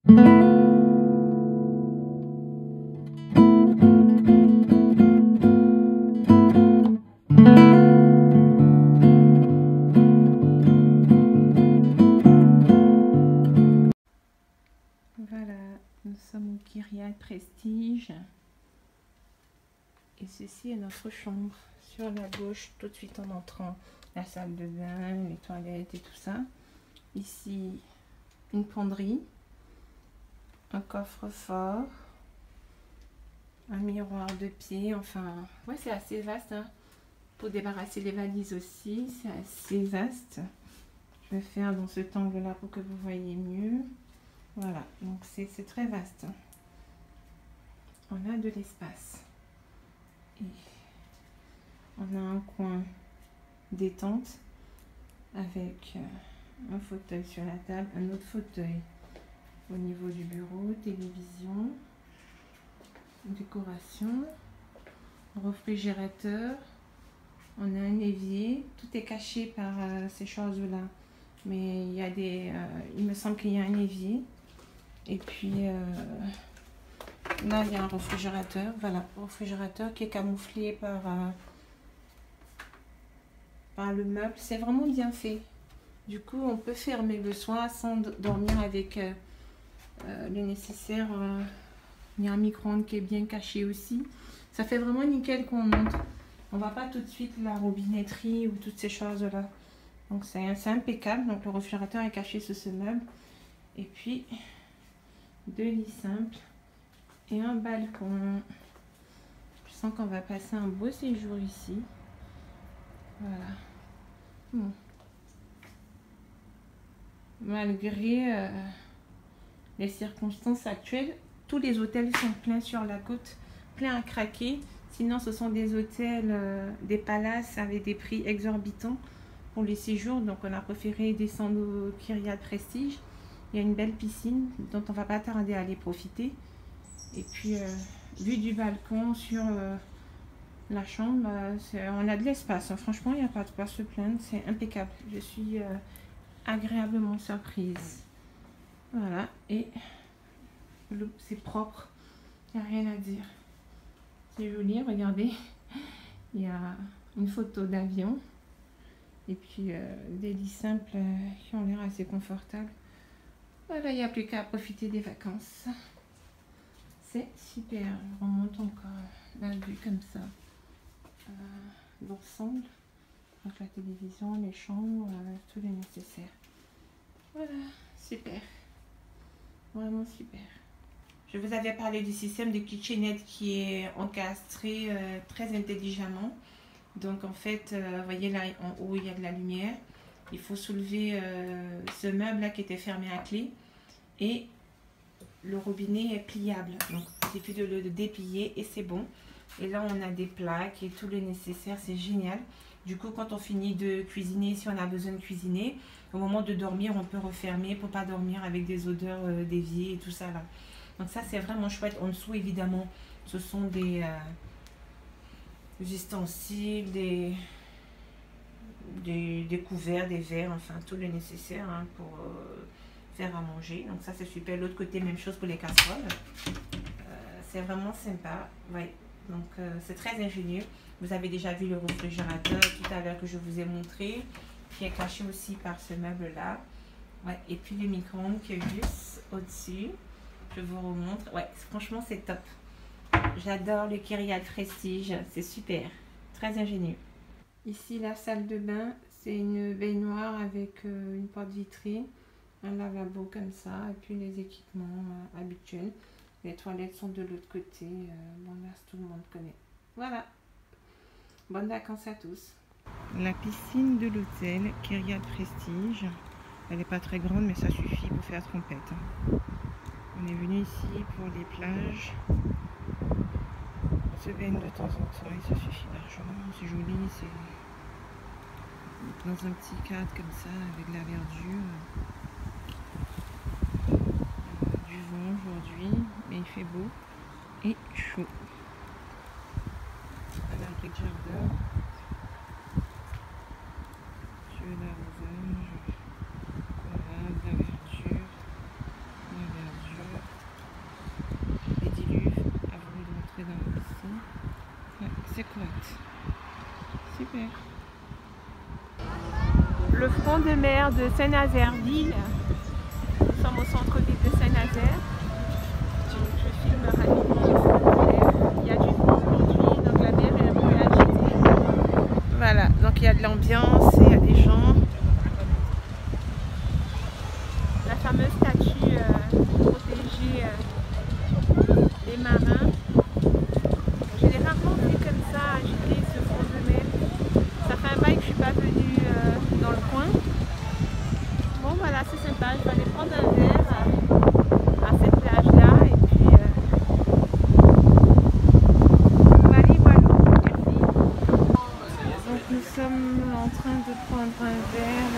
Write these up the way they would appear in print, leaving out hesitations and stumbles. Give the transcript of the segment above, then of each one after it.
Voilà, nous sommes au Kyriat Prestige. Et ceci est notre chambre. Sur la gauche, tout de suite en entrant, la salle de bain, les toilettes et tout ça. Ici, une penderie, un coffre-fort, un miroir de pied. Enfin, ouais, c'est assez vaste, hein. Pour débarrasser les valises aussi, c'est assez vaste. Je vais faire dans cet angle-là pour que vous voyez mieux. Voilà, donc c'est très vaste. On a de l'espace. Et on a un coin détente avec un fauteuil sur la table, un autre fauteuil au niveau du bureau, télévision, décoration, réfrigérateur. On a un évier, tout est caché par ces choses-là, mais il y a il me semble qu'il y a un évier. Et puis là, il y a un réfrigérateur, voilà, réfrigérateur qui est camouflé par le meuble. C'est vraiment bien fait. Du coup, on peut fermer le soir sans dormir avec le nécessaire. Il y a un micro-ondes qui est bien caché aussi. Ça fait vraiment nickel quand on entre. On ne voit pas tout de suite la robinetterie ou toutes ces choses-là. Donc, c'est impeccable. Donc, le réfrigérateur est caché sous ce meuble. Et puis, 2 lits simples et un balcon. Je sens qu'on va passer un beau séjour ici. Voilà. Bon. Malgré les circonstances actuelles, tous les hôtels sont pleins sur la côte, pleins à craquer. Sinon, ce sont des hôtels, des palaces avec des prix exorbitants pour les séjours. Donc, on a préféré descendre au Kyriat Prestige. Il y a une belle piscine dont on va pas tarder à aller profiter. Et puis, vue du balcon sur la chambre, on a de l'espace. Franchement, il n'y a pas de quoi se plaindre. C'est impeccable. Je suis agréablement surprise. Voilà. Et c'est propre. Il n'y a rien à dire. C'est joli. Regardez. Il y a une photo d'avion. Et puis, des lits simples qui ont l'air assez confortables. Voilà, il n'y a plus qu'à profiter des vacances. C'est super. Je remonte encore la vue comme ça. L'ensemble. Donc la télévision, les chambres, tout le nécessaire. Voilà, super. Vraiment super. Je vous avais parlé du système de kitchenette qui est encastré très intelligemment. Donc en fait, vous voyez là en haut, il y a de la lumière. Il faut soulever ce meuble là qui était fermé à clé. Et le robinet est pliable. Donc il suffit de le déplier et c'est bon. Et là on a des plaques et tout le nécessaire, c'est génial. Du coup quand on finit de cuisiner, si on a besoin de cuisiner, au moment de dormir on peut refermer pour pas dormir avec des odeurs d'évier et tout ça là. Donc ça c'est vraiment chouette. En dessous évidemment ce sont des ustensiles, des couverts, des verres, enfin tout le nécessaire hein, pour faire à manger. Donc ça c'est super. L'autre côté même chose pour les casseroles. C'est vraiment sympa. Ouais. Donc c'est très ingénieux. Vous avez déjà vu le réfrigérateur tout à l'heure que je vous ai montré, qui est caché aussi par ce meuble là. Ouais. Et puis le micro-ondes qui est juste au-dessus. Je vous remontre. Ouais, franchement c'est top. J'adore le Kyriat Prestige. C'est super. Très ingénieux. Ici la salle de bain. C'est une baignoire avec une porte vitrée. Un lavabo comme ça. Et puis les équipements habituels. Les toilettes sont de l'autre côté. Bon là tout le monde connaît. Voilà. Bonnes vacances à tous. La piscine de l'hôtel Kyriat Prestige. Elle n'est pas très grande mais ça suffit pour faire trompette. On est venu ici pour les plages. On se baigne de temps en temps et ça suffit largement. C'est joli, c'est dans un petit cadre comme ça avec de la verdure. Du vent aujourd'hui, mais il fait beau et chaud. À l'abri de jardin. Sur l'arrosage. Voilà, de la verdure. c'est correct. Super. Le front de mer de Saint-Nazaire-Ville. Nous sommes au centre-ville de Saint-Nazaire. Je filme rapidement le front de mer. Il y a du vent aujourd'hui, donc la mer est un peu agitée. Voilà, donc il y a de l'ambiance, il y a des gens. La fameuse statue protégée des marins. Je l'ai rarement vu comme ça agiter ce front de mer. Ça fait un bail que je ne suis pas venue dans le coin. Bon voilà, c'est sympa, je vais aller prendre un verre à cette plage-là et puis voilà, merci. Donc nous sommes en train de prendre un verre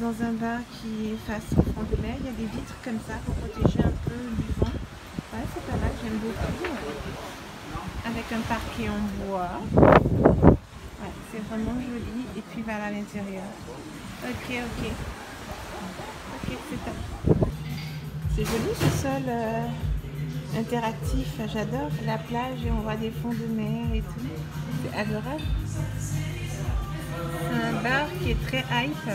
dans un bar qui est face au front de mer. Il y a des vitres comme ça pour protéger un peu du vent. Ouais, c'est pas mal, j'aime beaucoup. Avec un parquet en bois. Ouais, c'est vraiment joli. Et puis voilà à l'intérieur. Ok. Ok, c'est top. C'est joli ce sol interactif. J'adore la plage et on voit des fonds de mer et tout. C'est adorable. C'est un bar qui est très hype.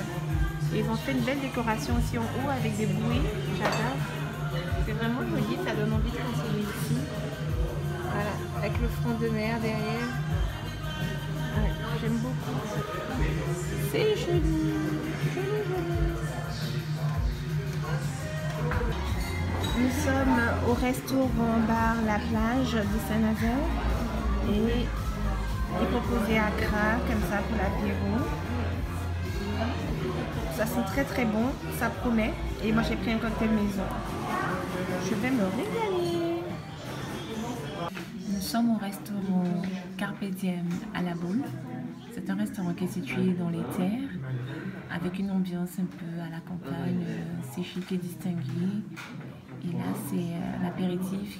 Et ils ont fait une belle décoration aussi en haut avec des bouées. J'adore. C'est vraiment joli, ça donne envie de continuer ici. Voilà, avec le front de mer derrière. Ouais, j'aime beaucoup. C'est joli. Nous sommes au restaurant-bar La Plage de Saint-Nazaire et il est proposé à Accra, comme ça pour l'apéro. Ça sent très bon, ça promet. Et moi j'ai pris un cocktail maison. Je vais me régaler. Nous sommes au restaurant Carpe Diem à la Baule. C'est un restaurant qui est situé dans les terres, avec une ambiance un peu à la campagne, c'est chic et distingué. Et là, c'est l'apéritif,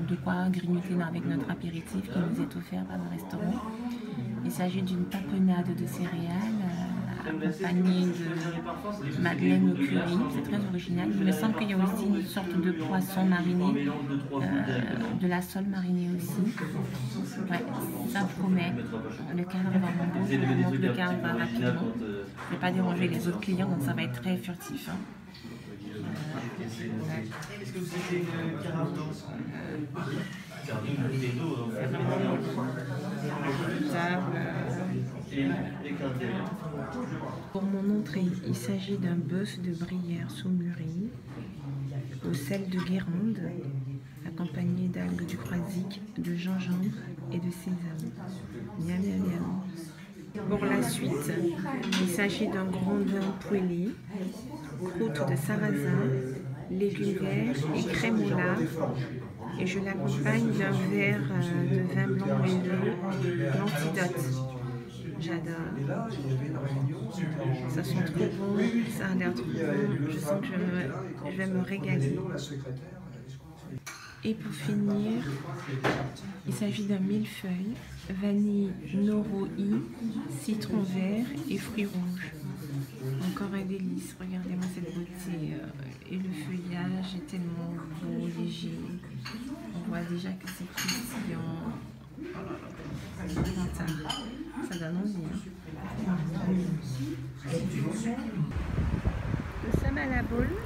de quoi grignoter avec notre apéritif qui nous est offert par le restaurant. Il s'agit d'une tapenade de céréales accompagnée de madeleine au curry. C'est très original. Il me semble qu'il y a aussi une sorte de poisson mariné, de la sole marinée aussi. Ouais, ça promet. Le cadre est vraiment beau. Je vous montre le cadre rapidement. Je ne vais pas déranger les autres clients, donc ça va être très furtif. Est-ce que vous avez une carte danse? Pour mon entrée, il s'agit d'un bœuf de bruyère saumurée au sel de Guérande, accompagné d'algues du croisic, de gingembre et de sésame. Miam, miam, miam. Pour la suite, il s'agit d'un grondin poêlé, croûte de sarrasin, légumes verts et crème au lard. Et je l'accompagne d'un verre de vin blanc moelleux, l'antidote. J'adore. Ça sent trop bon, ça a l'air trop bon. Je sens que je vais me régaler. Et pour finir, il s'agit d'un millefeuille, vanille noroï, citron vert et fruits rouges. Encore un délice, regardez-moi cette beauté. Et le feuillage est tellement beau, léger. On voit déjà que c'est croustillant. Ça donne envie. Nous sommes à la Baule,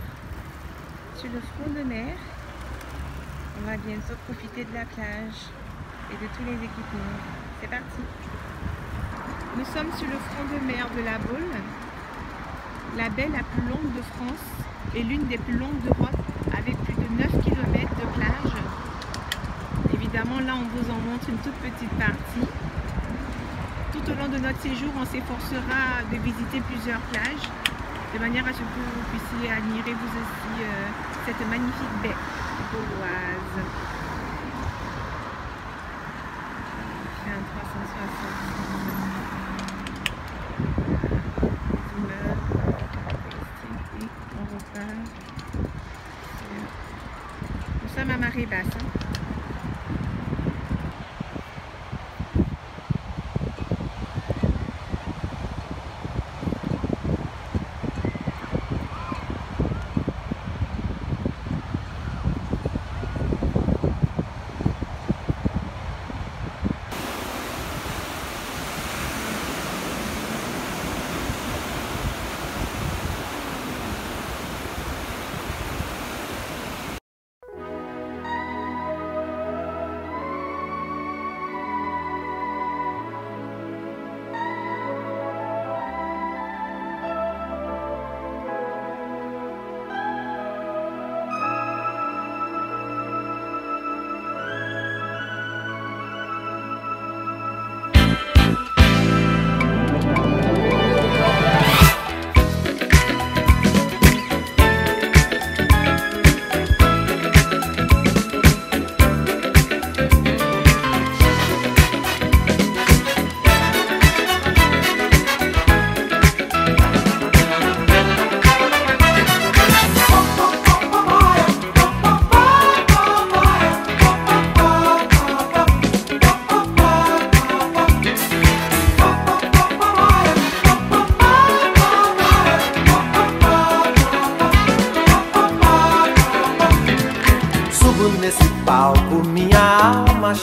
sur le front de mer. On va bientôt profiter de la plage et de tous les équipements. C'est parti. Nous sommes sur le front de mer de la Baule, la baie la plus longue de France et l'une des plus longues d'Europe, avec plus de 9 km de plage. Évidemment, là, on vous en montre une toute petite partie. Tout au long de notre séjour, on s'efforcera de visiter plusieurs plages, de manière à ce que vous puissiez admirer vous aussi cette magnifique baie gauloise. On fait un 360. On repart. Nous sommes à marée basse.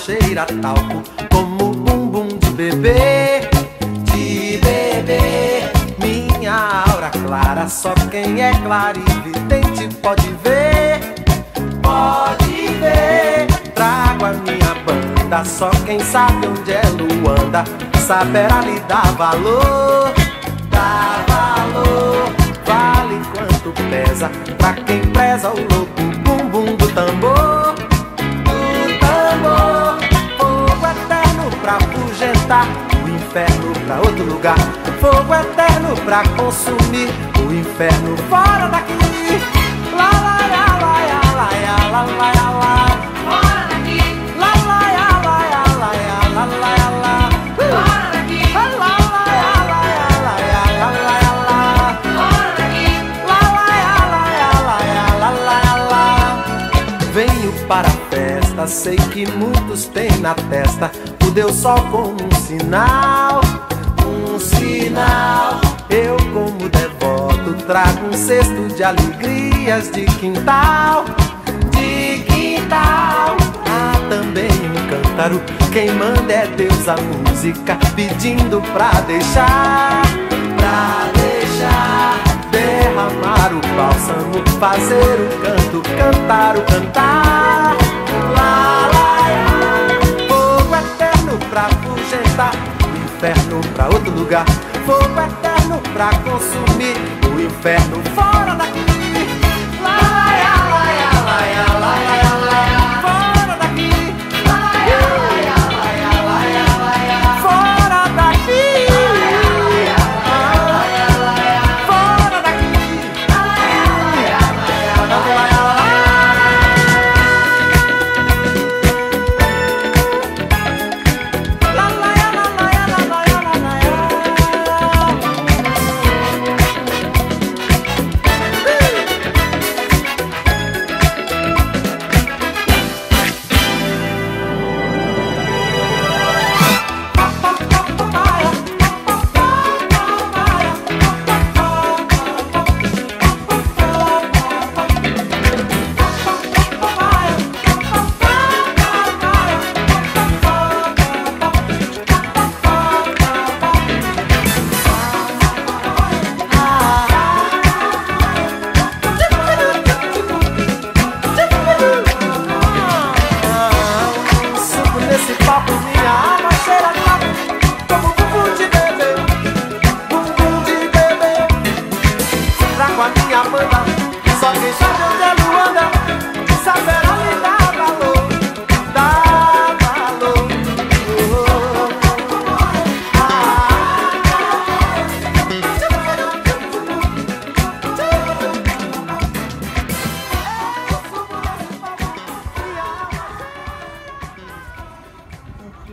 cheira talco, como bumbum de bebê, de bebê. Minha aura clara, só quem é clarividente pode ver, pode ver. Trago a minha banda, só quem sabe onde é Luanda saberá lhe dar valor, dar valor. Vale quanto pesa pra quem preza o louco bumbum do tambor, do tambor. Fogo eterno pra afugentar o inferno pra outro lugar, fogo eterno pra consumir o inferno fora daqui. Lá, lá, lá, lá, lá, lá, lá, lá, lá. Fora daqui! Lá, lá, lá, lá, lá, lá, lá, lá. Fora daqui! Lá, lá, lá, lá, lá, lá, lá, lá. Fora daqui! Lá, lá, lá, lá, lá, lá, lá. Venho para a festa, sei que muitos têm na testa o Deus Sol como um sinal, um sinal. Eu como devoto trago um cesto de alegrias de quintal, de quintal. Há também um cântaro, quem manda é Deus a música, pedindo pra deixar, derramar o bálsamo, fazer o canto, cantar o cantar. Lá, lá, lá. Fogo eterno pra afugentar o inferno pra outro lugar, fogo eterno pra consumir o inferno fora daqui. Lá, lá, lá, lá, lá, lá, lá, lá. Fora daqui. Lá, lá, lá, lá, lá, lá. Fora daqui. Fora daqui.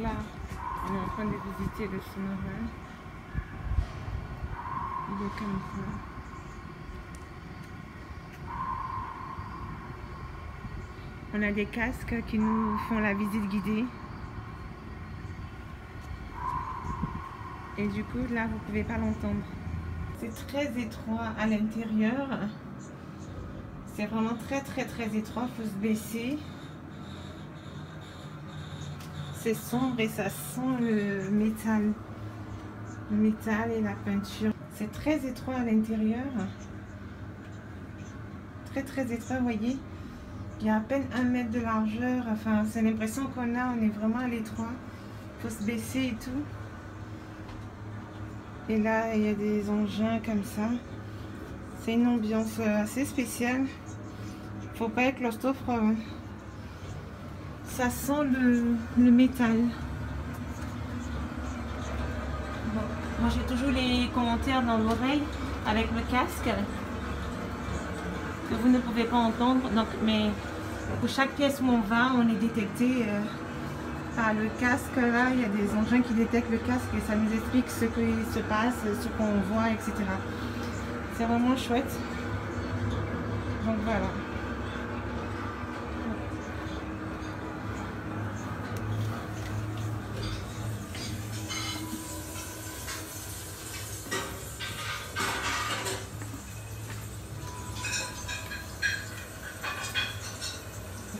Là, on est en train de visiter le sous-marin. Il est comme ça. On a des casques qui nous font la visite guidée. Et du coup, là, vous pouvez pas l'entendre. C'est très étroit à l'intérieur. C'est vraiment très étroit. Il faut se baisser. C'est sombre et ça sent le métal. Le métal et la peinture. C'est très étroit à l'intérieur. Très étroit, vous voyez. Il y a à peine 1 mètre de largeur. Enfin, c'est l'impression qu'on a. On est vraiment à l'étroit. Il faut se baisser et tout. Et là, il y a des engins comme ça. C'est une ambiance assez spéciale. Faut pas être claustrophobe. Ça sent le métal. Bon, moi j'ai toujours les commentaires dans l'oreille avec le casque que vous ne pouvez pas entendre. Donc, mais pour chaque pièce où on va, on est détecté par le casque. Là, il y a des engins qui détectent le casque et ça nous explique ce qui se passe, ce qu'on voit, etc. C'est vraiment chouette. Donc voilà.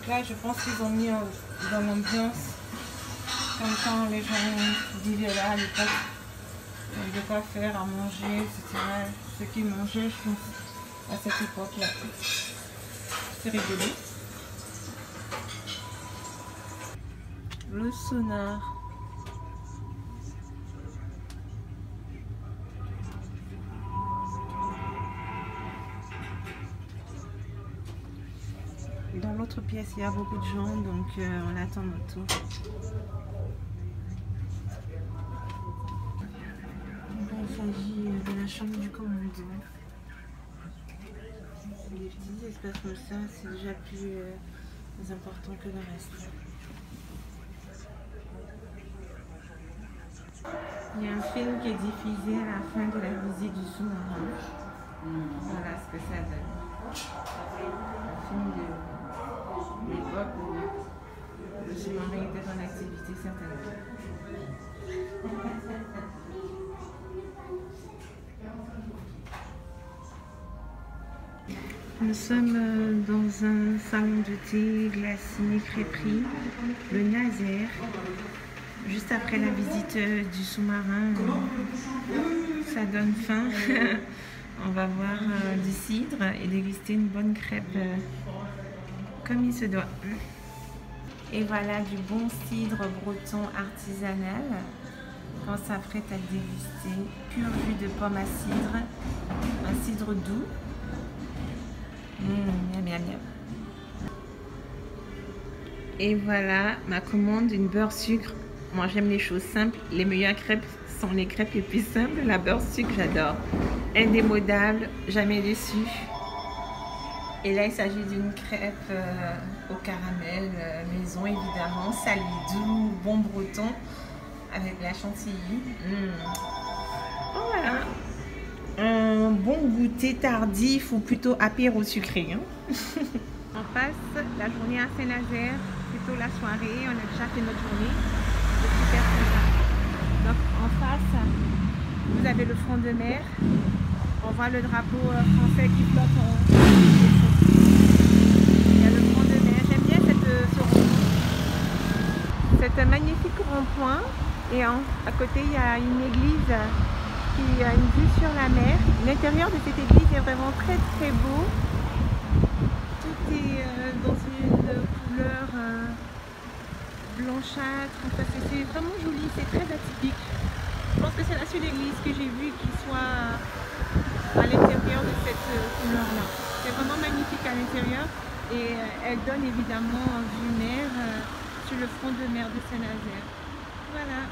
Là, je pense qu'ils ont mis dans l'ambiance Comme quand les gens vivaient là à l'époque, il y avait de quoi faire, à manger, etc. Ce qu'ils mangeaient, je pense, à cette époque-là. C'est rigolo. Le sonar. Dans l'autre pièce, il y a beaucoup de gens, donc on attend notre tour. Il s'agit de la chambre du commandant. Des petits espaces comme ça, c'est déjà plus important que le reste. Il y a un film qui est diffusé à la fin de la visite du sous-marin. Voilà ce que ça donne. Un film de l'époque où le sous-marin était en activité certainement. Nous sommes dans un salon de thé glacé, crêperie, le Nazaire. Juste après la visite du sous-marin, ça donne faim. On va boire du cidre et déguster une bonne crêpe comme il se doit. Et voilà du bon cidre breton artisanal. On s'apprête à déguster pur jus de pomme à cidre, un cidre doux. Miam, miam, miam. Et voilà ma commande, une beurre sucre. Moi j'aime les choses simples, les meilleures crêpes sont les crêpes les plus simples. La beurre sucre j'adore, indémodable, jamais déçue. Et là il s'agit d'une crêpe au caramel maison évidemment, salé doux, bon breton avec de la chantilly. Voilà, un bon goûter tardif ou plutôt apéro sucré. On passe la journée à Saint-Nazaire, plutôt la soirée, on a déjà fait notre journée. C'est super sympa. Donc en face, vous avez le front de mer. On voit le drapeau français qui flotte en il y a le front de mer. J'aime bien ce rond-point. C'est un magnifique rond-point. Et à côté, il y a une église qui a une vue sur la mer. L'intérieur de cette église est vraiment très très beau. Tout est dans une couleur blanchâtre, enfin, c'est vraiment joli, c'est très atypique. Je pense que c'est la seule église que j'ai vue qui soit à l'intérieur de cette couleur-là. C'est vraiment magnifique à l'intérieur et elle donne évidemment vue mer sur le front de mer de Saint-Nazaire. Voilà.